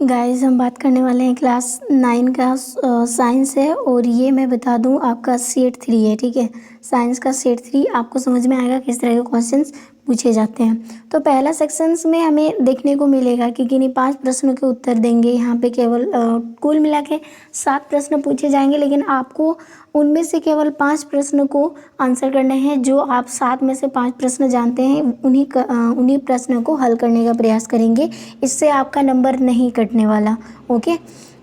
Guys हम बात करने वाले हैं क्लास 9 का साइंस है और ये मैं बता दूं आपका सेट 3 है। ठीक है, साइंस का सेट 3 आपको समझ में आएगा किस तरह के क्वेश्चंस पूछे जाते हैं। तो पहला सेक्शंस में हमें देखने को मिलेगा कि किन्हीं 5 प्रश्नों के उत्तर देंगे। यहाँ पे केवल कुल मिला के 7 प्रश्न पूछे जाएंगे, लेकिन आपको उनमें से केवल 5 प्रश्न को आंसर करने हैं। जो आप 7 में से 5 प्रश्न जानते हैं उन्हीं प्रश्नों को हल करने का प्रयास करेंगे। इससे आपका नंबर नहीं कटने वाला। ओके,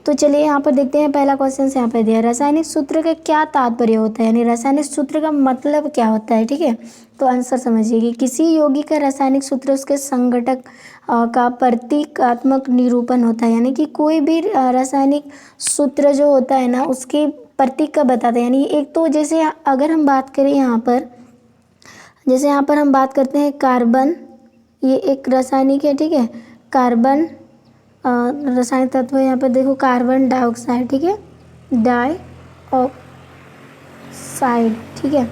तो चलिए यहाँ पर देखते हैं। पहला क्वेश्चन यहाँ पर दिया, रासायनिक सूत्र का क्या तात्पर्य होता है, यानी रासायनिक सूत्र का मतलब क्या होता है। ठीक है, तो आंसर समझिए कि किसी यौगिक का रासायनिक सूत्र उसके संघटक का प्रतीकात्मक निरूपण होता है। यानी कि कोई भी रासायनिक सूत्र जो होता है ना, उसके प्रतीक का बताते हैं। यानी एक तो जैसे अगर हम बात करें यहाँ पर, जैसे यहाँ पर हम बात करते हैं कार्बन, ये एक रासायनिक है। ठीक है, कार्बन रासायनिक तत्व है। यहाँ पर देखो कार्बन डाइऑक्साइड, ठीक है, डाइऑक्साइड। ठीक है,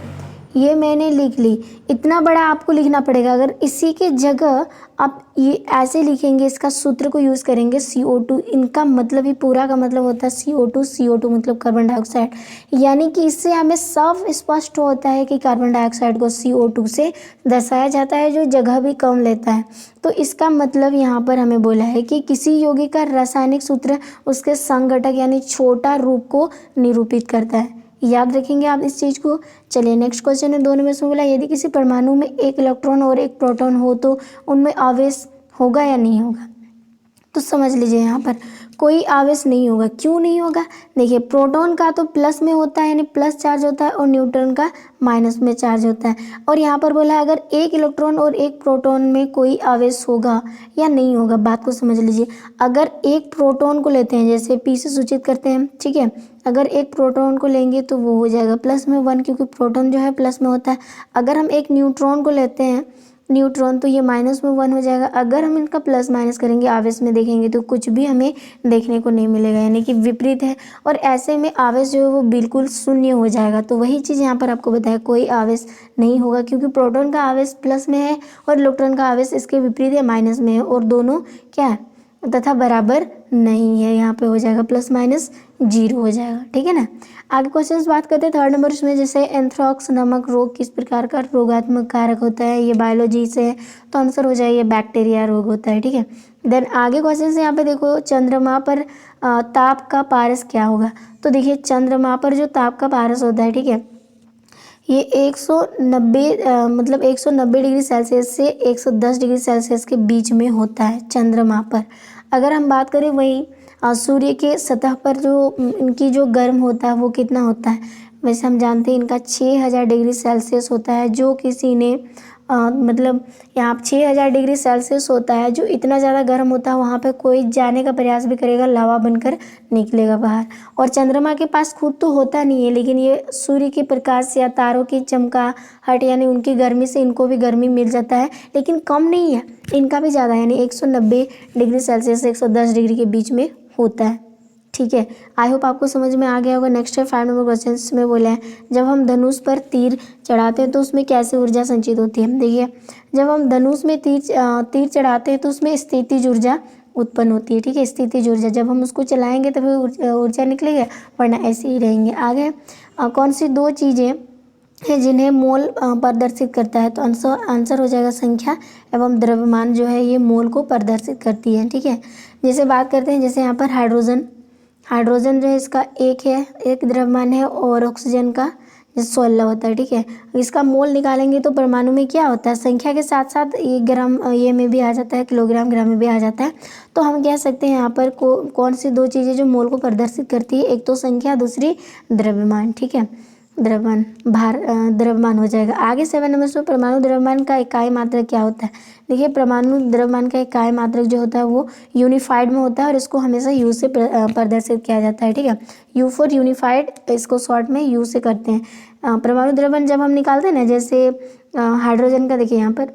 ये मैंने लिख ली। इतना बड़ा आपको लिखना पड़ेगा। अगर इसी के जगह आप ये ऐसे लिखेंगे, इसका सूत्र को यूज़ करेंगे CO2, इनका मतलब ही पूरा का मतलब होता है CO2 मतलब कार्बन डाइऑक्साइड। यानी कि इससे हमें साफ स्पष्ट होता है कि कार्बन डाइऑक्साइड को CO2 से दर्शाया जाता है, जो जगह भी कम लेता है। तो इसका मतलब यहाँ पर हमें बोला है कि किसी यौगिक का रासायनिक सूत्र उसके संघटक यानी छोटा रूप को निरूपित करता है। याद रखेंगे आप इस चीज़ को। चलिए नेक्स्ट क्वेश्चन है, दोनों में से बोला यदि किसी परमाणु में एक इलेक्ट्रॉन और एक प्रोटॉन हो तो उनमें आवेश होगा या नहीं होगा। तो समझ लीजिए यहाँ पर कोई आवेश नहीं होगा। क्यों नहीं होगा, देखिए प्रोटॉन का तो प्लस में होता है यानी प्लस चार्ज होता है, और न्यूट्रॉन का माइनस में चार्ज होता है। और यहाँ पर बोला है अगर एक इलेक्ट्रॉन और एक प्रोटॉन में कोई आवेश होगा या नहीं होगा। बात को समझ लीजिए, अगर एक प्रोटॉन को लेते हैं, जैसे P से सूचित करते हैं, ठीक है, अगर एक प्रोटॉन को लेंगे तो वो हो जाएगा प्लस में 1, क्योंकि प्रोटॉन जो है प्लस में होता है। अगर हम एक न्यूट्रॉन को लेते हैं, न्यूट्रॉन, तो ये माइनस में 1 हो जाएगा। अगर हम इनका प्लस माइनस करेंगे, आवेश में देखेंगे तो कुछ भी हमें देखने को नहीं मिलेगा, यानी कि विपरीत है। और ऐसे में आवेश जो है वो बिल्कुल शून्य हो जाएगा। तो वही चीज़ यहाँ पर आपको बताया, कोई आवेश नहीं होगा, क्योंकि प्रोटॉन का आवेश प्लस में है और इलेक्ट्रॉन का आवेश इसके विपरीत है, माइनस में है, और दोनों क्या है तथा बराबर नहीं है। यहाँ पे हो जाएगा प्लस माइनस 0 हो जाएगा। ठीक है ना। आगे क्वेश्चन बात करते हैं थर्ड नंबर इसमें, जैसे एंथ्रॉक्स नामक रोग किस प्रकार का रोगात्मक कारक होता है। ये बायोलॉजी से है, तो आंसर हो जाएगा बैक्टीरिया रोग होता है। ठीक है, देन आगे क्वेश्चन से यहाँ पे देखो, चंद्रमा पर ताप का पारस क्या होगा। तो देखिए चंद्रमा पर जो ताप का पारस होता है, ठीक है, ये 190 मतलब 190 डिग्री सेल्सियस से 110 डिग्री सेल्सियस के बीच में होता है चंद्रमा पर। अगर हम बात करें वही सूर्य के सतह पर जो इनकी जो गर्म होता है वो कितना होता है, वैसे हम जानते हैं इनका 6000 डिग्री सेल्सियस होता है। जो किसी ने मतलब यहाँ 6000 डिग्री सेल्सियस होता है, जो इतना ज़्यादा गर्म होता है, वहाँ पे कोई जाने का प्रयास भी करेगा लावा बनकर निकलेगा बाहर। और चंद्रमा के पास खुद तो होता नहीं है, लेकिन ये सूर्य के प्रकाश या तारों की चमगाहट यानी उनकी गर्मी से इनको भी गर्मी मिल जाता है, लेकिन कम नहीं है, इनका भी ज़्यादा है, यानी 190 डिग्री सेल्सियस से 110 डिग्री के बीच में होता है। ठीक है, आई होप आपको समझ में आ गया होगा। नेक्स्ट है 5 नंबर क्वेश्चन में बोला है, जब हम धनुष पर तीर चढ़ाते हैं तो उसमें कैसे ऊर्जा संचित होती है। देखिए जब हम धनुष में तीर चढ़ाते हैं तो उसमें स्थितिज ऊर्जा उत्पन्न होती है। ठीक है, स्थितिज ऊर्जा, जब हम उसको चलाएंगे तभी ऊर्जा निकलेगी, वरना ऐसे ही रहेंगे। आगे कौन सी 2 चीज़ें हैं जिन्हें मोल प्रदर्शित करता है। तो आंसर हो जाएगा संख्या एवं द्रव्यमान जो है ये मोल को प्रदर्शित करती है। ठीक है, जैसे बात करते हैं, जैसे यहाँ पर हाइड्रोजन जो है इसका 1 है, 1 द्रव्यमान है, और ऑक्सीजन का 16 होता है। ठीक है, इसका मोल निकालेंगे तो परमाणु में क्या होता है, संख्या के साथ साथ ये ग्राम ये में भी आ जाता है, किलोग्राम ग्राम में भी आ जाता है। तो हम कह सकते हैं यहाँ पर कौन सी 2 चीज़ें जो मोल को प्रदर्शित करती है, एक तो संख्या, दूसरी द्रव्यमान। ठीक है, द्रव्यमान हो जाएगा। आगे 7 नंबर में परमाणु द्रव्यमान का इकाई मात्रक क्या होता है। देखिए परमाणु द्रव्यमान का इकाई मात्रक जो होता है वो यूनिफाइड में होता है, और इसको हमेशा यू से प्रदर्शित किया जाता है। ठीक है, U फॉर यूनिफाइड, इसको शॉर्ट में यू से करते हैं। परमाणु द्रव्यमान जब हम निकालते हैं ना, जैसे हाइड्रोजन का, देखिए यहाँ पर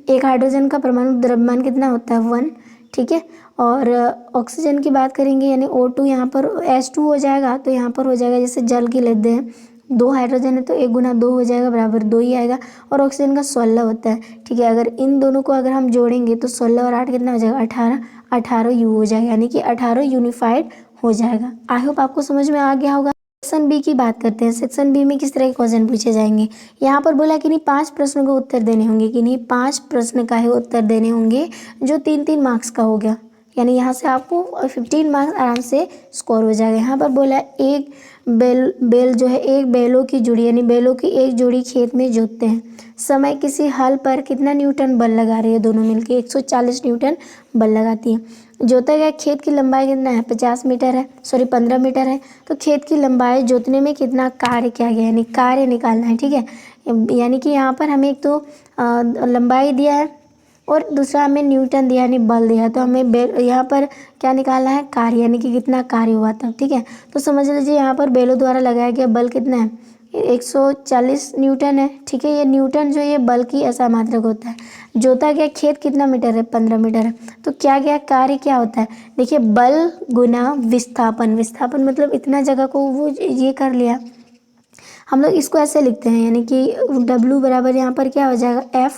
एक हाइड्रोजन का परमाणु द्रव्यमान कितना होता है 1। ठीक है, और ऑक्सीजन की बात करेंगे यानी O2, यहाँ पर H2 हो जाएगा, तो यहाँ पर हो जाएगा जैसे जल की लेते हैं 2 हाइड्रोजन है तो 1 गुना 2 हो जाएगा, बराबर 2 ही आएगा। और ऑक्सीजन का 16 होता है, ठीक है। अगर इन दोनों को अगर हम जोड़ेंगे तो 16 और 8 कितना हो जाएगा, 18, 18 यू हो जाएगा, यानी कि 18 यूनिफाइड हो जाएगा। आई होप आपको समझ में आ गया होगा। सेक्शन बी की बात करते हैं। सेक्शन बी में किस तरह के क्वेश्चन पूछे जाएंगे। यहाँ पर बोला कि नहीं 5 प्रश्नों के उत्तर देने होंगे, कि नहीं 5 प्रश्न का ही उत्तर देने होंगे, जो 3-3 मार्क्स का हो गया, यानी यहाँ से आपको 15 मार्क्स आराम से स्कोर हो जाएगा। यहाँ पर बोला एक बैल जो है, एक बैलों की जोड़ी, यानी बैलों की एक जोड़ी खेत में जोतते हैं, समय किसी हल पर कितना न्यूटन बल लगा रही है, दोनों मिलके 140 न्यूटन बल लगाती है। जोता गया खेत की लंबाई कितना है, 50 मीटर है, सॉरी 15 मीटर है। तो खेत की लंबाई जोतने में कितना कार्य किया गया, यानी कार्य निकालना है, ठीक है। यानी कि यहाँ पर हमें एक तो लंबाई दिया है और दूसरा हमें न्यूटन दिया, यानी बल दिया, तो हमें यहाँ पर क्या निकालना है, कार्य, यानी कि कितना कार्य हुआ था, ठीक है। तो समझ लीजिए यहाँ पर बैलों द्वारा लगाया गया बल कितना है, 140 न्यूटन है, ठीक है। ये न्यूटन जो ये बल की ऐसा मात्रक होता है। जोता गया खेत कितना मीटर है, 15 मीटर है। तो क्या गया कार्य क्या होता है, देखिए बल गुना विस्थापन, विस्थापन मतलब इतना जगह को वो ये कर लिया। हम लोग इसको ऐसे लिखते हैं, यानी कि W बराबर यहाँ पर क्या हो जाएगा, F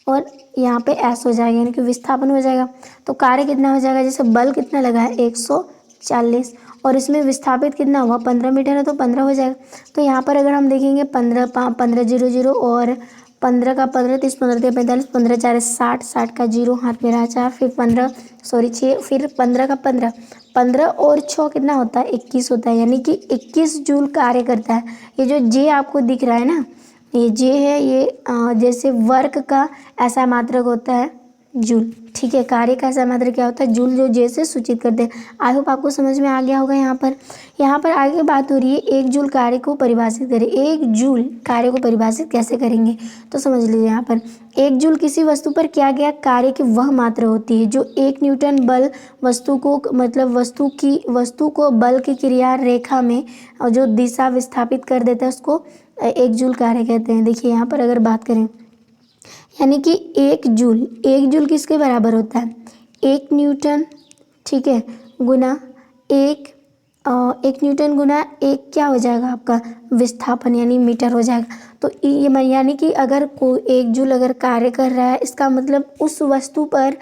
और यहाँ पे S हो जाएगा, यानी कि विस्थापन हो जाएगा। तो कार्य कितना हो जाएगा, जैसे बल कितना लगा है 140 और इसमें विस्थापित कितना हुआ 15 मीटर है, तो 15 हो जाएगा। तो यहाँ पर अगर हम देखेंगे 15 15 0 0 और 15 का 15 30 15 3 45 15 4 60 60 का 0 हाथ में रहा 4, फिर 15 सॉरी 6, फिर 15 का 15 15 और 6 कितना होता है 21 होता है, यानी कि 21 जूल कार्य करता है। ये जो जे आपको दिख रहा है ना, ये जे है, ये जैसे वर्क का ऐसा मात्रक होता है जूल, ठीक है। कार्य का ऐसा मात्रक क्या होता है, जूल, जो जे से सूचित करते हैं। आई होप आपको समझ में आ गया होगा। यहाँ पर आगे बात हो रही है 1 जूल कार्य को परिभाषित करें। 1 जूल कार्य को परिभाषित कैसे करेंगे, तो समझ लीजिए यहाँ पर 1 जूल किसी वस्तु पर किया गया कार्य की वह मात्रा होती है जो 1 न्यूटन बल वस्तु को, मतलब वस्तु को बल की क्रिया रेखा में जो दिशा विस्थापित कर देता है उसको 1 जूल कार्य कहते हैं। देखिए यहाँ पर अगर बात करें, यानी कि 1 जूल किसके बराबर होता है, 1 न्यूटन, ठीक है, गुना 1 न्यूटन गुना 1 क्या हो जाएगा आपका विस्थापन, यानी मीटर हो जाएगा। तो ये यानी कि अगर कोई 1 जूल अगर कार्य कर रहा है, इसका मतलब उस वस्तु पर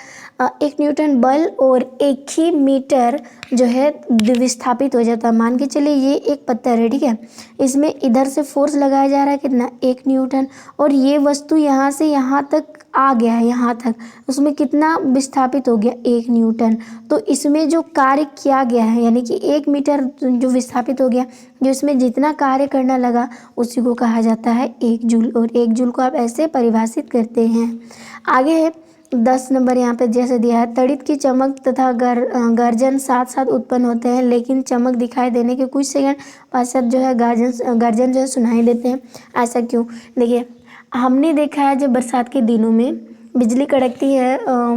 1 न्यूटन बल और 1 ही मीटर जो है विस्थापित हो जाता है। मान के चलिए ये एक पत्थर है, ठीक है, इसमें इधर से फोर्स लगाया जा रहा है कितना 1 न्यूटन, और ये वस्तु यहाँ से यहाँ तक आ गया है, यहाँ तक उसमें कितना विस्थापित हो गया 1 न्यूटन। तो इसमें जो कार्य किया गया है, यानी कि 1 मीटर जो विस्थापित हो गया, जो इसमें जितना कार्य करना लगा उसी को कहा जाता है 1 जूल, और 1 जूल को आप ऐसे परिभाषित करते हैं। आगे है 10 नंबर, यहाँ पे जैसे दिया है, तड़ित की चमक तथा गर्जन साथ साथ उत्पन्न होते हैं, लेकिन चमक दिखाई देने के कुछ सेकंड पश्चात जो है गर्जन जो है सुनाई देते हैं। ऐसा क्यों, देखिए हमने देखा है जब बरसात के दिनों में बिजली कड़कती है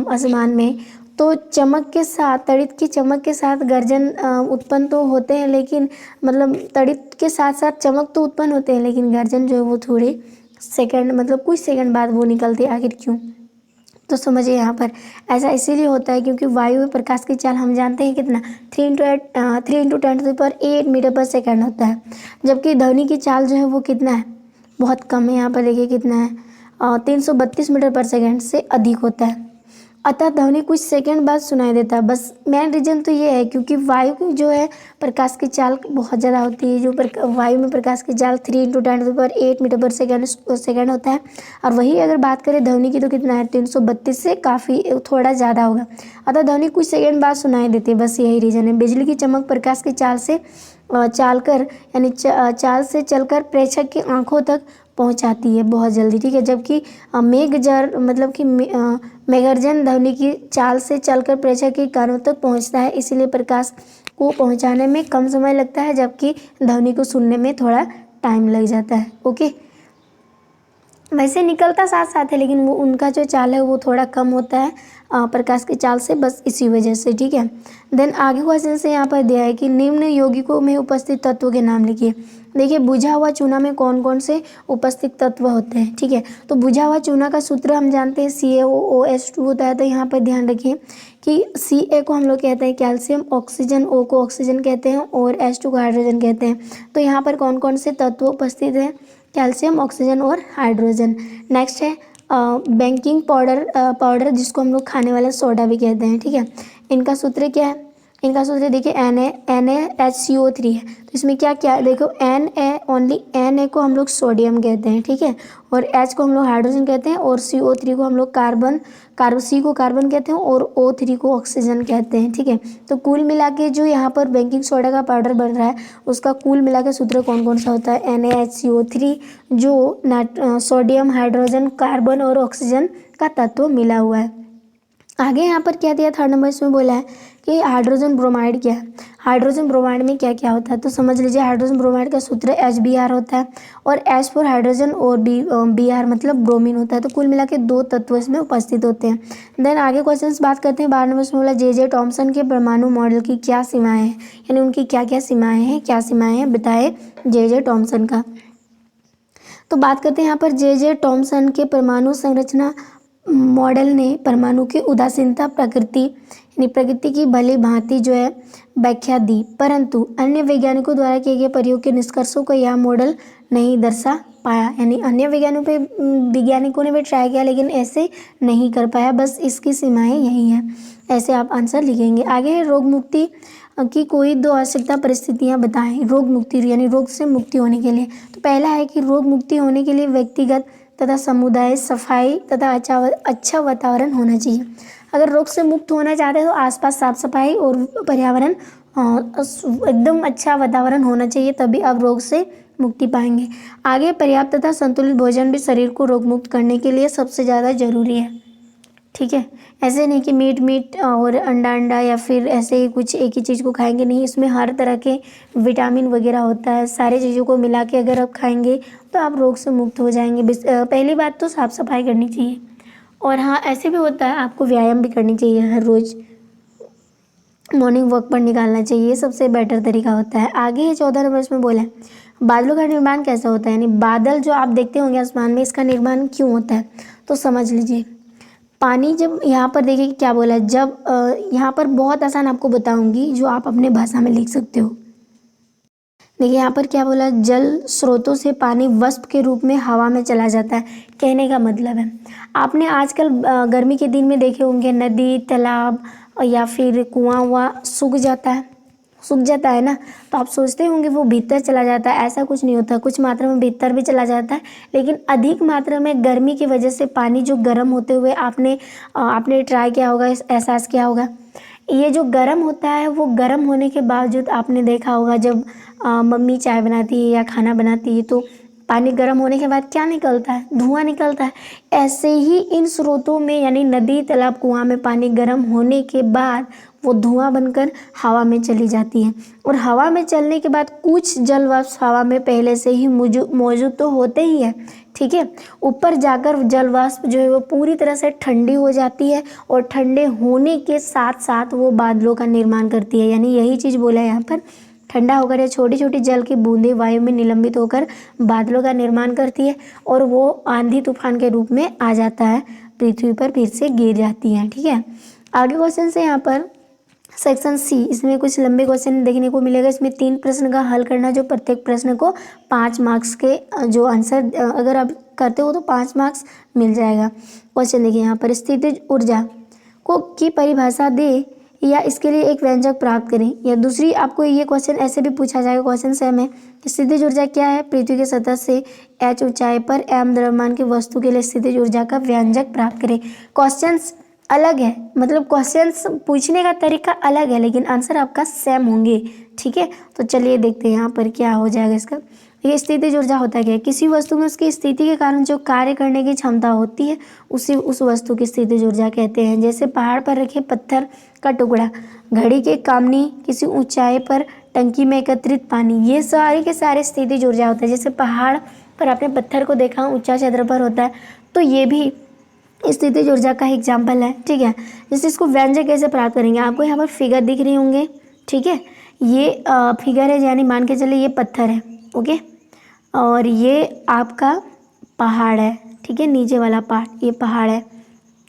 आसमान में, तो चमक के साथ, तड़ित की चमक के साथ गर्जन उत्पन्न तो होते हैं, लेकिन मतलब तड़ित के साथ साथ चमक तो उत्पन्न होते हैं, लेकिन गर्जन जो है वो थोड़े सेकंड, मतलब कुछ सेकंड बाद वो निकलती है। आखिर क्यों, तो समझिए यहाँ पर ऐसा इसीलिए होता है क्योंकि वायु में प्रकाश की चाल हम जानते हैं कितना 3 इंटू 10⁸ मीटर पर सेकंड होता है, जबकि ध्वनि की चाल जो है वो कितना है, बहुत कम है। यहाँ पर देखिए कितना है 332 मीटर पर सेकंड से अधिक होता है। अतः ध्वनि कुछ सेकंड बाद सुनाई देता है। बस मेन रीजन तो ये है क्योंकि वायु की जो है प्रकाश की चाल बहुत ज़्यादा होती है। जो वायु में प्रकाश की चाल 3 इंटू 10⁸ मीटर पर सेकंड होता है, और वही अगर बात करें ध्वनि की तो कितना है 332 से काफ़ी थोड़ा ज़्यादा होगा। अतः ध्वनि कुछ सेकंड बाद सुनाई देती है, बस यही रीज़न है। बिजली की चमक प्रकाश की चाल से चाल से चलकर प्रेक्षक की आंखों तक पहुंचाती है बहुत जल्दी, ठीक है, जबकि मतलब कि मेघर्जन ध्वनि की चाल से चलकर प्रेक्षक के कानों तक पहुंचता है, इसीलिए प्रकाश को पहुंचाने में कम समय लगता है, जबकि ध्वनि को सुनने में थोड़ा टाइम लग जाता है। ओके, वैसे निकलता साथ साथ है, लेकिन वो उनका जो चाल है वो थोड़ा कम होता है प्रकाश की चाल से, बस इसी वजह से, ठीक है। देन आगे क्वेश्चन से यहाँ पर दिया है कि निम्न यौगिकों में उपस्थित तत्वों के नाम लिखिए। देखिए बुझा हुआ चूना में कौन कौन से उपस्थित तत्व होते हैं, ठीक है। तो बुझा हुआ चूना का सूत्र हम जानते हैं CaOH2 होता है। तो यहाँ पर ध्यान रखिए कि Ca को हम लोग कहते हैं कैल्शियम, ऑक्सीजन, O को ऑक्सीजन कहते हैं और H2 को हाइड्रोजन कहते हैं। तो यहाँ पर कौन कौन से तत्व उपस्थित हैं, कैल्शियम, ऑक्सीजन और हाइड्रोजन। नेक्स्ट है बेकिंग पाउडर जिसको हम लोग खाने वाला सोडा भी कहते हैं, ठीक है। इनका सूत्र क्या है, इनका सूत्र देखिए NaHCO3 है। तो इसमें क्या क्या देखो ओनली Na को हम लोग सोडियम कहते हैं, ठीक है, और H को हम लोग हाइड्रोजन कहते हैं और CO3 को हम लोग C को कार्बन कहते हैं और O3 को ऑक्सीजन कहते हैं, ठीक है। तो कुल मिला के जो यहाँ पर बेकिंग सोडा का पाउडर बन रहा है उसका कुल मिला के सूत्र कौन कौन सा होता है, NaHCO3 जो सोडियम, हाइड्रोजन, कार्बन और ऑक्सीजन का तत्व मिला हुआ है। आगे यहाँ पर क्या दिया, थर्ड नंबर इसमें बोला है कि हाइड्रोजन ब्रोमाइड क्या है। हाइड्रोजन ब्रोमाइड में क्या क्या होता है, तो समझ लीजिए हाइड्रोजन ब्रोमाइड का सूत्र HBr होता है और H फॉर हाइड्रोजन और Br मतलब ब्रोमीन होता है। तो कुल मिला के 2 तत्व इसमें उपस्थित होते हैं। देन आगे क्वेश्चन बात करते हैं। 12 नंबर इसमें बोला J.J. थॉम्सन के परमाणु मॉडल की क्या सीमाएँ हैं, यानी उनकी क्या क्या सीमाएँ हैं, क्या सीमाएँ हैं बताए J.J. थॉम्सन का। तो बात करते हैं यहाँ पर J.J. थॉम्सन के परमाणु संरचना मॉडल ने परमाणु की उदासीनता प्रकृति यानी प्रकृति की भली भांति जो है व्याख्या दी, परंतु अन्य वैज्ञानिकों द्वारा किए गए प्रयोग के निष्कर्षों को यह मॉडल नहीं दर्शा पाया। यानी अन्य वैज्ञानिकों ने भी ट्राई किया लेकिन ऐसे नहीं कर पाया, बस इसकी सीमाएं यही हैं। ऐसे आप आंसर लिखेंगे। आगे है रोग मुक्ति की कोई 2 आवश्यकता परिस्थितियां बताएं। रोग मुक्ति यानी रोग से मुक्ति होने के लिए, तो पहला है कि रोग मुक्ति होने के लिए व्यक्तिगत तथा समुदाय सफाई तथा अच्छा वातावरण होना चाहिए। अगर रोग से मुक्त होना चाहते हैं तो आसपास साफ सफाई और पर्यावरण एकदम अच्छा वातावरण होना चाहिए, तभी आप रोग से मुक्ति पाएंगे। आगे पर्याप्त तथा संतुलित भोजन भी शरीर को रोग मुक्त करने के लिए सबसे ज़्यादा जरूरी है, ठीक है। ऐसे नहीं कि मीट और अंडा या फिर ऐसे ही कुछ एक ही चीज़ को खाएंगे, नहीं, इसमें हर तरह के विटामिन वगैरह होता है। सारी चीज़ों को मिला के अगर आप खाएंगे तो आप रोग से मुक्त हो जाएंगे। पहली बात तो साफ़ सफाई करनी चाहिए, और हाँ ऐसे भी होता है आपको व्यायाम भी करनी चाहिए, हर रोज़ मॉर्निंग वॉक पर निकालना चाहिए, सबसे बेटर तरीका होता है। आगे है 14 नंबर इसमें बोला है बादलों का निर्माण कैसे होता है, यानी बादल जो आप देखते होंगे आसमान में, इसका निर्माण क्यों होता है। तो समझ लीजिए पानी, जब यहाँ पर देखिए क्या बोला है, जब यहाँ पर बहुत आसान आपको बताऊंगी जो आप अपने भाषा में लिख सकते हो। देखिए यहाँ पर क्या बोला, जल स्रोतों से पानी वाष्प के रूप में हवा में चला जाता है। कहने का मतलब है आपने आजकल गर्मी के दिन में देखे होंगे नदी, तालाब या फिर कुआं सूख जाता है ना, तो आप सोचते होंगे वो भीतर चला जाता है। ऐसा कुछ नहीं होता, कुछ मात्रा में भीतर भी चला जाता है, लेकिन अधिक मात्रा में गर्मी की वजह से पानी जो गर्म होते हुए आपने ट्राई किया होगा, एहसास किया होगा। ये जो गर्म होता है वो गर्म होने के बावजूद आपने देखा होगा जब मम्मी चाय बनाती है या खाना बनाती है तो पानी गर्म होने के बाद क्या निकलता है, धुआं निकलता है। ऐसे ही इन स्रोतों में यानी नदी, तालाब, कुआं में पानी गर्म होने के बाद वो धुआं बनकर हवा में चली जाती है, और हवा में चलने के बाद कुछ जल वाष्प हवा में पहले से ही मौजूद तो होते ही है, ठीक है। ऊपर जाकर जल वाष्प जो है वो पूरी तरह से ठंडी हो जाती है, और ठंडे होने के साथ साथ वो बादलों का निर्माण करती है। यानी यही चीज़ बोला है यहाँ पर, ठंडा होकर या छोटी छोटी जल की बूंदें वायु में निलंबित होकर बादलों का निर्माण करती है, और वो आंधी तूफान के रूप में आ जाता है, पृथ्वी पर फिर से गिर जाती है, ठीक है। आगे क्वेश्चन से यहाँ पर सेक्शन सी, इसमें कुछ लंबे क्वेश्चन देखने को मिलेगा। इसमें 3 प्रश्न का हल करना, जो प्रत्येक प्रश्न को 5 मार्क्स के जो आंसर अगर आप करते हो तो 5 मार्क्स मिल जाएगा। क्वेश्चन देखिए यहाँ पर, स्थितिज ऊर्जा को की परिभाषा दे या इसके लिए एक व्यंजक प्राप्त करें। या दूसरी आपको ये क्वेश्चन ऐसे भी पूछा जाएगा, क्वेश्चन सेम है। स्थितिज ऊर्जा क्या है, पृथ्वी की सतह से h ऊंचाई पर m द्रव्यमान की वस्तु के लिए स्थितिज ऊर्जा का व्यंजक प्राप्त करें। क्वेश्चंस अलग है, मतलब क्वेश्चंस पूछने का तरीका अलग है, लेकिन आंसर आपका सेम होंगे, ठीक है। तो चलिए देखते हैं यहाँ पर क्या हो जाएगा इसका। ये स्थितिज ऊर्जा होता क्या है, किसी वस्तु में उसकी स्थिति के कारण जो कार्य करने की क्षमता होती है उस वस्तु की स्थितिज ऊर्जा कहते हैं। जैसे पहाड़ पर रखे पत्थर का टुकड़ा, घड़ी के कामनी, किसी ऊंचाई पर टंकी में एकत्रित पानी, ये सारे के सारे स्थितिज ऊर्जा होता है। जैसे पहाड़ पर आपने पत्थर को देखा, ऊंचा क्षेत्र पर होता है, तो ये भी स्थितिज ऊर्जा का एग्जाम्पल है, ठीक है। जैसे इसको व्यंजक कैसे प्राप्त करेंगे, आपको यहाँ पर फिगर दिख रही होंगे, ठीक है। ये फिगर है, यानी मान के चले ये पत्थर है, ओके। और ये आपका पहाड़ है, ठीक है, नीचे वाला पार्ट ये पहाड़ है,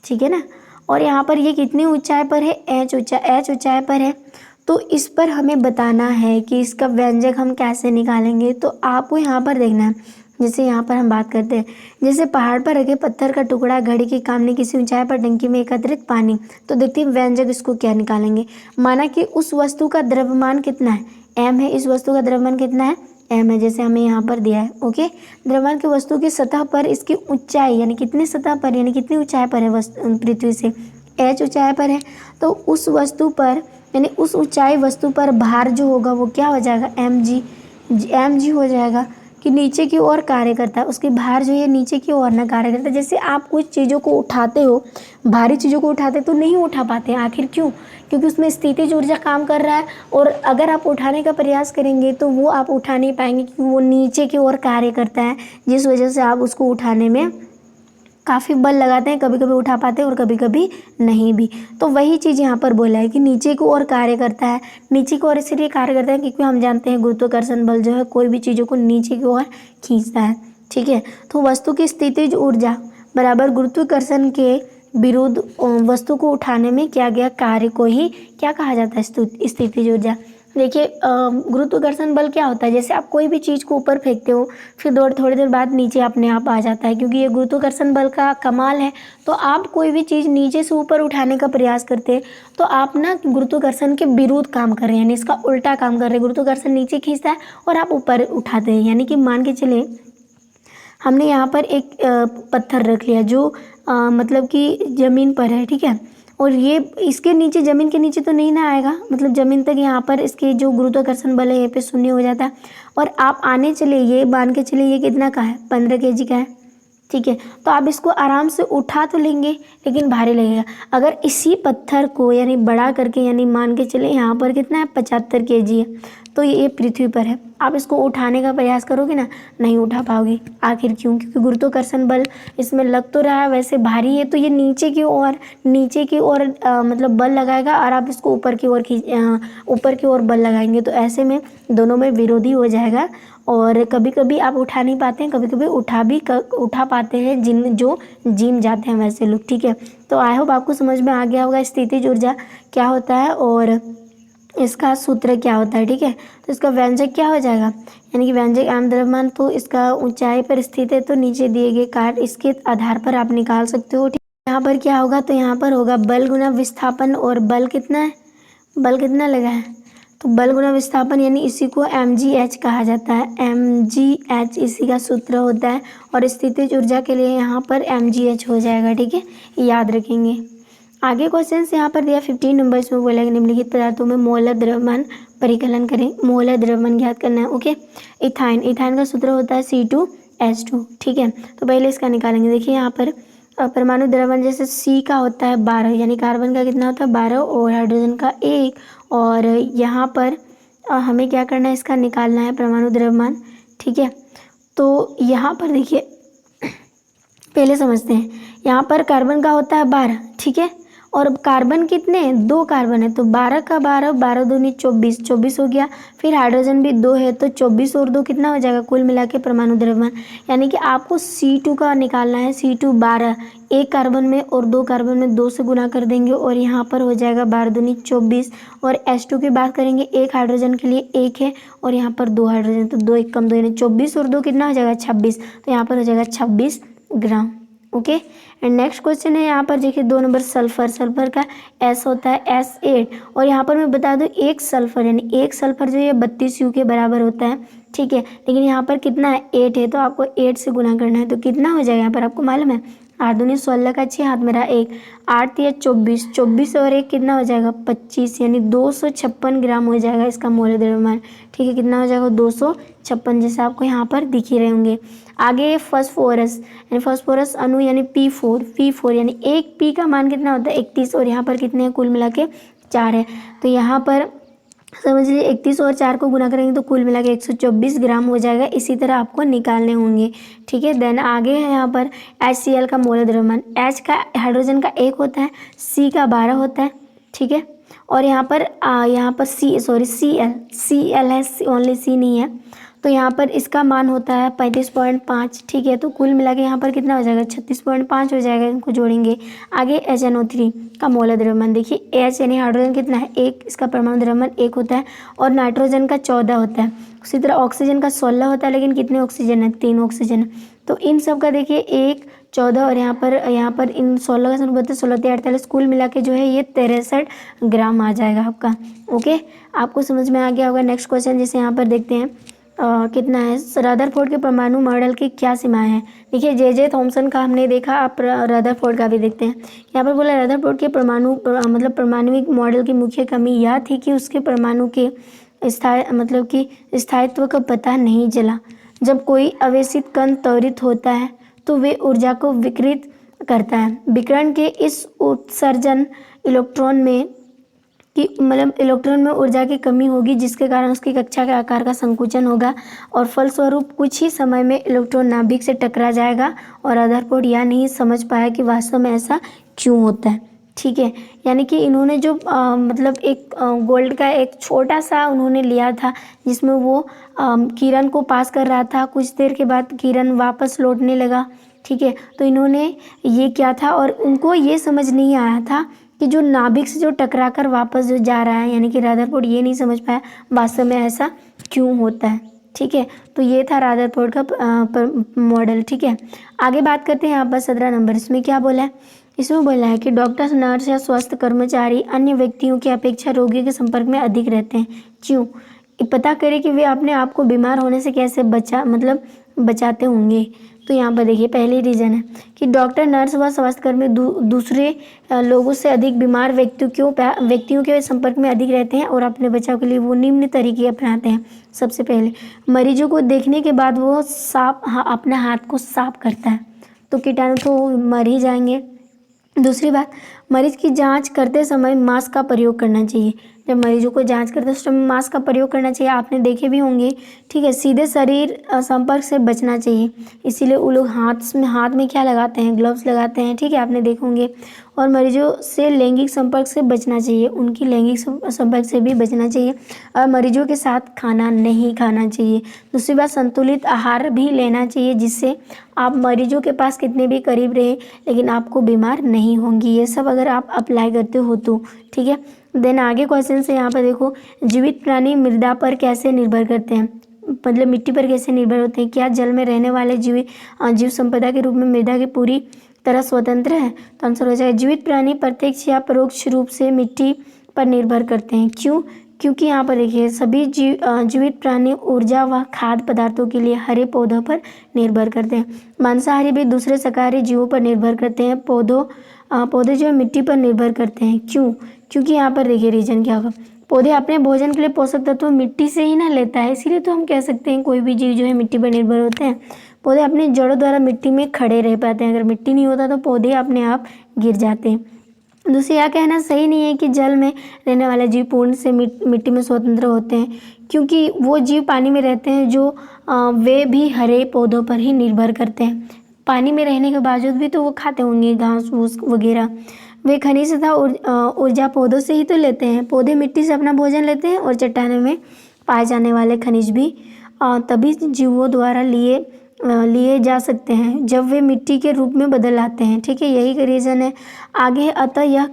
ठीक है ना। और यहाँ पर ये कितनी ऊंचाई पर है, एच ऊंचाई पर है। तो इस पर हमें बताना है कि इसका व्यंजक हम कैसे निकालेंगे। तो आपको यहाँ पर देखना है, जैसे यहाँ पर हम बात करते हैं, जैसे पहाड़ पर रखे पत्थर का टुकड़ा, घड़ी के कामने किसी ऊंचाई पर टंकी में एकत्रित पानी। तो देखते हैं व्यंजक इसको क्या निकालेंगे। माना कि उस वस्तु का द्रव्यमान कितना है, m है, इस वस्तु का द्रव्यमान कितना है, m है, जैसे हमें यहाँ पर दिया है, ओके। द्रव्यमान की वस्तु की सतह पर इसकी ऊंचाई यानी कितनी सतह पर यानी कितनी ऊंचाई पर है वस्तु पृथ्वी से, h ऊंचाई पर है। तो उस वस्तु पर यानी उस ऊंचाई वस्तु पर भार जो होगा वो क्या हो जाएगा, mg हो जाएगा, कि नीचे की ओर कार्य करता है, उसकी भार जो है नीचे की ओर ना कार्य करता है। जैसे आप कुछ चीज़ों को उठाते हो, भारी चीज़ों को उठाते तो नहीं उठा पाते, आखिर क्यों, क्योंकि उसमें स्थितिज ऊर्जा काम कर रहा है। और अगर आप उठाने का प्रयास करेंगे तो वो आप उठा नहीं पाएंगे, क्योंकि वो नीचे की ओर कार्य करता है, जिस वजह से आप उसको उठाने में काफ़ी बल लगाते हैं, कभी कभी उठा पाते हैं और कभी कभी नहीं भी। तो वही चीज़ यहाँ पर बोला है कि नीचे की ओर कार्य करता है। नीचे की ओर इसलिए कार्य करता है क्योंकि हम जानते हैं गुरुत्वाकर्षण बल जो है कोई भी चीज़ों को नीचे की ओर खींचता है, ठीक है। तो वस्तु की स्थितिज ऊर्जा बराबर गुरुत्वाकर्षण के विरुद्ध वस्तु को उठाने में किया गया कार्य को ही क्या कहा जाता है, स्थितिज ऊर्जा। देखिए गुरुत्वाकर्षण बल क्या होता है, जैसे आप कोई भी चीज़ को ऊपर फेंकते हो, फिर थोड़ी देर बाद नीचे अपने आप आ जाता है, क्योंकि ये गुरुत्वाकर्षण बल का कमाल है। तो आप कोई भी चीज़ नीचे से ऊपर उठाने का प्रयास करते हैं तो आप ना गुरुत्वाकर्षण के विरुद्ध काम कर रहे हैं, यानी इसका उल्टा काम कर रहे हैं। गुरुत्वाकर्षण नीचे खींचता है और आप ऊपर उठाते हैं। यानी कि मान के चले हमने यहाँ पर एक पत्थर रख लिया जो मतलब कि ज़मीन पर है, ठीक है, और ये इसके नीचे, ज़मीन के नीचे तो नहीं ना आएगा, मतलब ज़मीन तक यहाँ पर इसके जो गुरुत्वाकर्षण बल है यहाँ पे शून्य हो जाता है। और आप आने चले, ये मान के चले ये कितना का है, 15 kg का है, ठीक है। तो आप इसको आराम से उठा तो लेंगे लेकिन भारी लगेगा। अगर इसी पत्थर को यानी बड़ा करके, यानी मान के चले यहाँ पर कितना है, 75 kg है, तो ये पृथ्वी पर है, आप इसको उठाने का प्रयास करोगे ना, नहीं उठा पाओगे। आखिर क्यों, क्योंकि गुरुत्वाकर्षण बल इसमें लग तो रहा है, वैसे भारी है, तो ये नीचे की ओर मतलब बल लगाएगा और आप इसको ऊपर की ओर बल लगाएंगे। तो ऐसे में दोनों में विरोधी हो जाएगा। और कभी कभी आप उठा नहीं पाते हैं, कभी कभी उठा पाते हैं जो जिम जाते हैं वैसे लोग, ठीक है। तो आई होप आपको समझ में आ गया होगा स्थितिज ऊर्जा क्या होता है और इसका सूत्र क्या होता है, ठीक है। तो इसका व्यंजक क्या हो जाएगा, यानी कि व्यंजक m द्रव्यमान, तो इसका ऊंचाई पर स्थित है तो नीचे दिए गए कार्य इसके आधार पर आप निकाल सकते हो, ठीक। यहाँ पर क्या होगा, तो यहाँ पर होगा बल गुना विस्थापन, और बल कितना है, बल कितना लगा है, तो बल गुना विस्थापन, यानी इसी को mgh कहा जाता है, mgh इसी का सूत्र होता है। और स्थितिज ऊर्जा के लिए यहाँ पर mgh हो जाएगा, ठीक है, याद रखेंगे। आगे क्वेश्चन यहाँ पर दिया 15 नंबर में बोला कि निम्नलिखित पदार्थों में मोलर द्रव्यमान परिकलन करें, मोलर द्रव्यमान ज्ञात करना है, ओके। इथाइन का सूत्र होता है C2H2, ठीक है। तो पहले इसका निकालेंगे। देखिए यहाँ पर परमाणु द्रव्यमान जैसे C का होता है 12, यानी कार्बन का कितना होता है 12 और हाइड्रोजन का 1, और यहाँ पर हमें क्या करना है, इसका निकालना है परमाणु द्रव्यमान, ठीक है। तो यहाँ पर देखिए पहले समझते हैं, यहाँ पर कार्बन का होता है 12, ठीक है, और कार्बन कितने, 2 कार्बन है, तो 12 का 12, 12 दूनी 24, 24 हो गया। फिर हाइड्रोजन भी 2 है, तो 24 और 2 कितना हो जाएगा, कुल मिला के परमाणु द्रव्यमान। यानी कि आपको C2 का निकालना है, C2 12, 1 कार्बन में और 2 कार्बन में 2 से गुना कर देंगे और यहाँ पर हो जाएगा 12 दूनी 24। और H2 की बात करेंगे, 1 हाइड्रोजन के लिए 1 है और यहाँ पर 2 हाइड्रोजन, तो 2 1 कम 2 यानी 24 और 2 कितना हो जाएगा 26, तो यहाँ पर हो जाएगा 26 ग्राम, ओके। एंड नेक्स्ट क्वेश्चन है यहाँ पर देखिए 2 नंबर सल्फर का S होता है S8, और यहाँ पर मैं बता दूँ एक सल्फर जो है 32 U के बराबर होता है, ठीक है। लेकिन यहाँ पर कितना है 8 है, तो आपको 8 से गुना करना है, तो कितना हो जाएगा यहाँ पर आपको मालूम है, 8 दूनी 16 का 6 हाथ मेरा 1, 8 या 24, 24 और 1 कितना हो जाएगा 25, यानी 256 ग्राम हो जाएगा इसका मोलर द्रव्यमान, ठीक है। कितना हो जाएगा 256, जैसे आपको यहाँ पर दिख ही रहे होंगे। आगे फास्फोरस अणु यानी P4 यानी एक P का मान कितना होता है 31, और यहाँ पर कितने हैं, कुल मिला के 4 है। तो यहाँ पर समझ लीजिए 31 और 4 को गुना करेंगे तो कुल मिला के 124 ग्राम हो जाएगा। इसी तरह आपको निकालने होंगे, ठीक है। देन आगे है यहाँ पर HCl का मोलर द्रव्यमान, H का हाइड्रोजन का 1 होता है, C का 12 होता है, ठीक है। और यहाँ पर सी एल है, ओनली सी नहीं है। तो यहाँ पर इसका मान होता है 35.5, ठीक है। तो कुल मिला के यहाँ पर कितना हो जाएगा, 36.5 हो जाएगा। इनको जोड़ेंगे। आगे HNO3 का मोलर द्रव्यमान देखिए, H यानी हाइड्रोजन कितना है, 1, इसका परमाणु द्रव्यमान 1 होता है, और नाइट्रोजन का 14 होता है। उसी तरह ऑक्सीजन का 16 होता है, लेकिन कितने ऑक्सीजन है, 3 ऑक्सीजन है। तो इन सब का देखिए 1, 14 और यहाँ पर इन 16 का संबंध 16 48, कुल मिला के जो है ये 63 ग्राम आ जाएगा आपका। ओके, आपको समझ में आ गया होगा। नेक्स्ट क्वेश्चन जैसे यहाँ पर देखते हैं कितना है, रदरफोर्ड के परमाणु मॉडल की क्या सीमाएं हैं। देखिए जे थॉमसन का हमने देखा, आप रदरफोर्ड का भी देखते हैं। यहाँ पर बोला रदरफोर्ड के परमाणुविक मॉडल की मुख्य कमी यह थी कि उसके परमाणु के स्थायित्व का पता नहीं चला। जब कोई अवेशित कण त्वरित होता है तो वे ऊर्जा को विकिरित करता है। विकिरण के इस उत्सर्जन इलेक्ट्रॉन में ऊर्जा की कमी होगी, जिसके कारण उसकी कक्षा के आकार का संकुचन होगा और फलस्वरूप कुछ ही समय में इलेक्ट्रॉन नाभिक से टकरा जाएगा। और रदरफोर्ड यह नहीं समझ पाया कि वास्तव में ऐसा क्यों होता है, ठीक है। यानी कि इन्होंने जो एक गोल्ड का एक छोटा सा उन्होंने लिया था, जिसमें वो किरण को पास कर रहा था, कुछ देर के बाद किरण वापस लौटने लगा, ठीक है। तो इन्होंने ये किया था और उनको ये समझ नहीं आया था कि जो नाभिक से जो टकरा कर वापस जो जा रहा है, यानी कि रदरफोर्ड ये नहीं समझ पाया वास्तव में ऐसा क्यों होता है, ठीक है। तो ये था रदरफोर्ड का मॉडल, ठीक है। आगे बात करते हैं यहाँ पर 17 नंबर। इसमें क्या बोला है, इसमें बोला है कि डॉक्टर, नर्स या स्वास्थ्य कर्मचारी अन्य व्यक्तियों की अपेक्षा रोगियों के संपर्क में अधिक रहते हैं। क्यों, पता करें कि वे अपने आप को बीमार होने से कैसे बचाते होंगे। तो यहाँ पर देखिए पहली रीज़न है कि डॉक्टर, नर्स व स्वास्थ्यकर्मी दूसरे लोगों से अधिक बीमार व्यक्तियों के संपर्क में अधिक रहते हैं और अपने बचाव के लिए वो निम्न तरीके अपनाते हैं। सबसे पहले मरीजों को देखने के बाद वो अपने हाथ को साफ करता है, तो कीटाणु तो मर ही जाएंगे। दूसरी बात, मरीज की जांच करते समय मास्क का प्रयोग करना चाहिए। जब मरीजों को जांच करते उस समय मास्क का प्रयोग करना चाहिए, आपने देखे भी होंगे, ठीक है। सीधे शरीर संपर्क से बचना चाहिए, इसीलिए वो लोग हाथ में क्या लगाते हैं, ग्लव्स लगाते हैं, ठीक है, आपने देखे होंगे। और मरीजों से लैंगिक संपर्क से बचना चाहिए, उनकी लैंगिक संपर्क से भी बचना चाहिए। और मरीजों के साथ खाना नहीं खाना चाहिए। दूसरी बात, संतुलित आहार भी लेना चाहिए, जिससे आप मरीजों के पास कितने भी करीब रहे लेकिन आपको बीमार नहीं होंगी। ये सब अगर आप अप्लाई करते हो तो, ठीक है। देन आगे क्वेश्चन से यहाँ पर देखो, जीवित प्राणी मृदा पर कैसे निर्भर करते हैं, मिट्टी पर कैसे निर्भर होते हैं। क्या जल में रहने वाले जीव संपदा के रूप में मृदा की पूरी तरह स्वतंत्र है। तो आंसर हो जाएगा जीवित प्राणी प्रत्यक्ष या परोक्ष रूप से मिट्टी पर निर्भर करते हैं। क्यों, क्योंकि यहाँ पर देखिए सभी जीवित प्राणी ऊर्जा व खाद्य पदार्थों के लिए हरे पौधों पर निर्भर करते हैं। मांसाहारी भी दूसरे शाकाहारी जीवों पर निर्भर करते हैं। पौधे जो है मिट्टी पर निर्भर करते हैं। क्यों, क्योंकि यहाँ पर देखिए रीजन क्या होगा, पौधे अपने भोजन के लिए पोषक तत्व मिट्टी से ही ना लेता है, इसीलिए तो हम कह सकते हैं कोई भी जीव जो है मिट्टी पर निर्भर होते हैं। पौधे अपनी जड़ों द्वारा मिट्टी में खड़े रह पाते हैं, अगर मिट्टी नहीं होता तो पौधे अपने आप गिर जाते हैं। दूसरी, यह कहना सही नहीं है कि जल में रहने वाले जीव पूर्ण से मिट्टी में स्वतंत्र होते हैं, क्योंकि वो जीव पानी में रहते हैं जो वे भी हरे पौधों पर ही निर्भर करते हैं। पानी में रहने के बावजूद भी तो वो खाते होंगे घास फूस वगैरह। वे खनिज तथा ऊर्जा पौधों से ही तो लेते हैं। पौधे मिट्टी से अपना भोजन लेते हैं और चट्टानों में पाए जाने वाले खनिज भी तभी जीवों द्वारा लिए जा सकते हैं जब वे मिट्टी के रूप में बदल आते हैं, ठीक है। यही रीज़न है आगे। अतः यह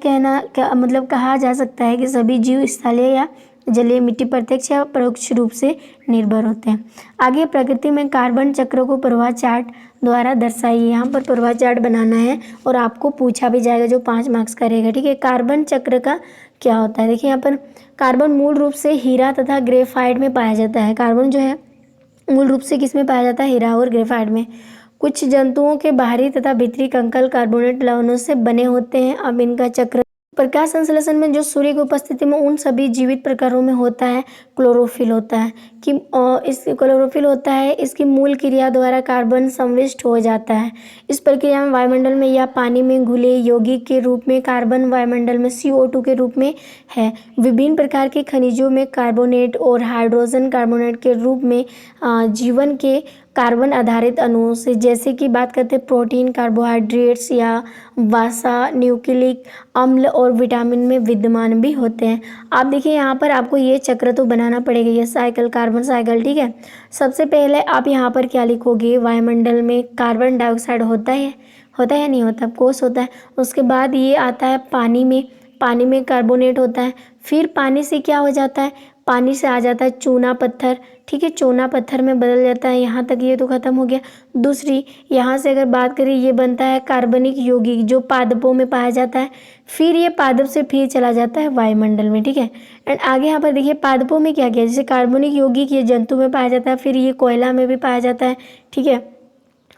कहा जा सकता है कि सभी जीव स्थलीय या जलीय मिट्टी प्रत्यक्ष या परोक्ष रूप से निर्भर होते हैं। आगे, प्रकृति में कार्बन चक्र को प्रवाह चार्ट द्वारा दर्शाइए। यहाँ पर प्रवाह चार्ट बनाना है और आपको पूछा भी जाएगा जो 5 मार्क्स का रहेगा, ठीक है। कार्बन चक्र का क्या होता है, देखिए यहाँ पर कार्बन मूल रूप से हीरा तथा ग्रेफाइट में पाया जाता है। कार्बन जो है मूल रूप से किस में पाया जाता है, हीरा और ग्रेफाइट में। कुछ जंतुओं के बाहरी तथा भीतरी कंकाल कार्बोनेट लवणों से बने होते हैं। अब इनका चक्र, प्रकाश संश्लेषण में जो सूर्य की उपस्थिति में उन सभी जीवित प्रकारों में होता है क्लोरोफिल होता है कि क्लोरोफिल होता है। इसकी मूल क्रिया द्वारा कार्बन संविष्ट हो जाता है। इस प्रक्रिया में वायुमंडल में या पानी में घुले यौगिक के रूप में कार्बन वायुमंडल में CO2 के रूप में है। विभिन्न प्रकार के खनिजों में कार्बोनेट और हाइड्रोजन कार्बोनेट के रूप में जीवन के कार्बन आधारित अणुओं से, जैसे कि बात करते हैं प्रोटीन, कार्बोहाइड्रेट्स या वसा, न्यूक्लिक अम्ल और विटामिन में विद्यमान भी होते हैं। आप देखिए यहाँ पर आपको ये चक्र तो बनाना पड़ेगा, ये साइकिल, कार्बन साइकिल, ठीक है। सबसे पहले आप यहाँ पर क्या लिखोगे, वायुमंडल में कार्बन डाइऑक्साइड होता है नहीं होता, ऑफकोर्स होता है। उसके बाद ये आता है पानी में कार्बोनेट होता है। फिर पानी से क्या हो जाता है, पानी से आ जाता है चूना पत्थर, ठीक है, चूना पत्थर में बदल जाता है। यहाँ तक ये तो खत्म हो गया। दूसरी यहाँ से अगर बात करें, ये बनता है कार्बनिक यौगिक जो पादपों में पाया जाता है। फिर ये पादप से फिर चला जाता है वायुमंडल में, ठीक है। एंड आगे यहाँ पर देखिए पादपों में क्या किया, जैसे कार्बनिक यौगिक ये जंतु में पाया जाता है, फिर ये कोयला में भी पाया जाता है, ठीक है।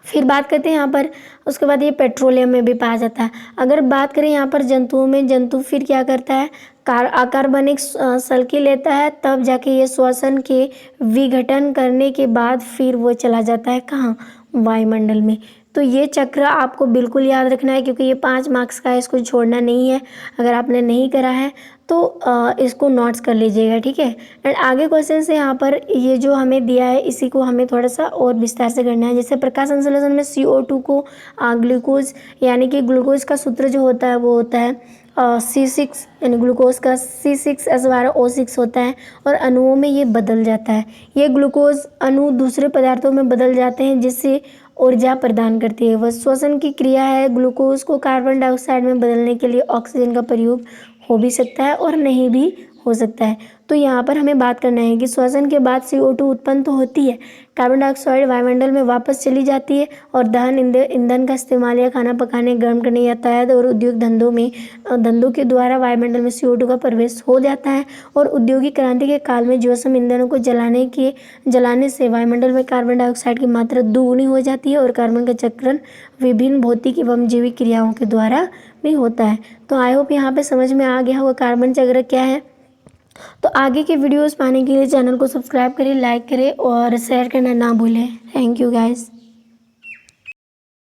फिर बात करते हैं यहाँ पर, उसके बाद ये पेट्रोलियम में भी पाया जाता है। अगर बात करें यहाँ पर जंतुओं में, जंतु फिर क्या करता है, अकार्बनिक सल्की लेता है, तब जाके ये श्वसन के विघटन करने के बाद फिर वो चला जाता है कहाँ, वायुमंडल में। तो ये चक्र आपको बिल्कुल याद रखना है, क्योंकि ये 5 मार्क्स का है, इसको छोड़ना नहीं है। अगर आपने नहीं करा है तो इसको नोट्स कर लीजिएगा, ठीक है। एंड आगे क्वेश्चन से यहाँ पर ये जो हमें दिया है, इसी को हमें थोड़ा सा और विस्तार से करना है। जैसे प्रकाश संश्लेषण में CO2 को ग्लूकोज, यानी कि ग्लूकोज का सूत्र जो होता है वो होता है C6, यानी ग्लूकोज का C6H12O6 होता है, और अणुओं में ये बदल जाता है। ये ग्लूकोज अणु दूसरे पदार्थों में बदल जाते हैं, जिससे ऊर्जा प्रदान करती है। वह श्वसन की क्रिया है। ग्लूकोज को कार्बन डाइऑक्साइड में बदलने के लिए ऑक्सीजन का प्रयोग हो भी सकता है और नहीं भी हो सकता है। तो यहाँ पर हमें बात करना है कि श्वसन के बाद CO2 उत्पन्न तो होती है, कार्बन डाइऑक्साइड वायुमंडल में वापस चली जाती है, और दहन ईंधन का इस्तेमाल या खाना पकाने, गर्म करने, यातायात और उद्योग धंधों के द्वारा वायुमंडल में CO2 का प्रवेश हो जाता है। और औद्योगिक क्रांति के काल में जीवाश्म ईंधनों को जलाने से वायुमंडल में कार्बन डाइऑक्साइड की मात्रा दोगुनी हो जाती है, और कार्बन का चक्रण विभिन्न भौतिक एवं जैविक क्रियाओं के द्वारा भी होता है। तो आई होप यहाँ पे समझ में आ गया होगा कार्बन चक्र क्या है। तो आगे के वीडियोस पाने के लिए चैनल को सब्सक्राइब करें, लाइक करें और शेयर करना ना भूलें। Thank you guys.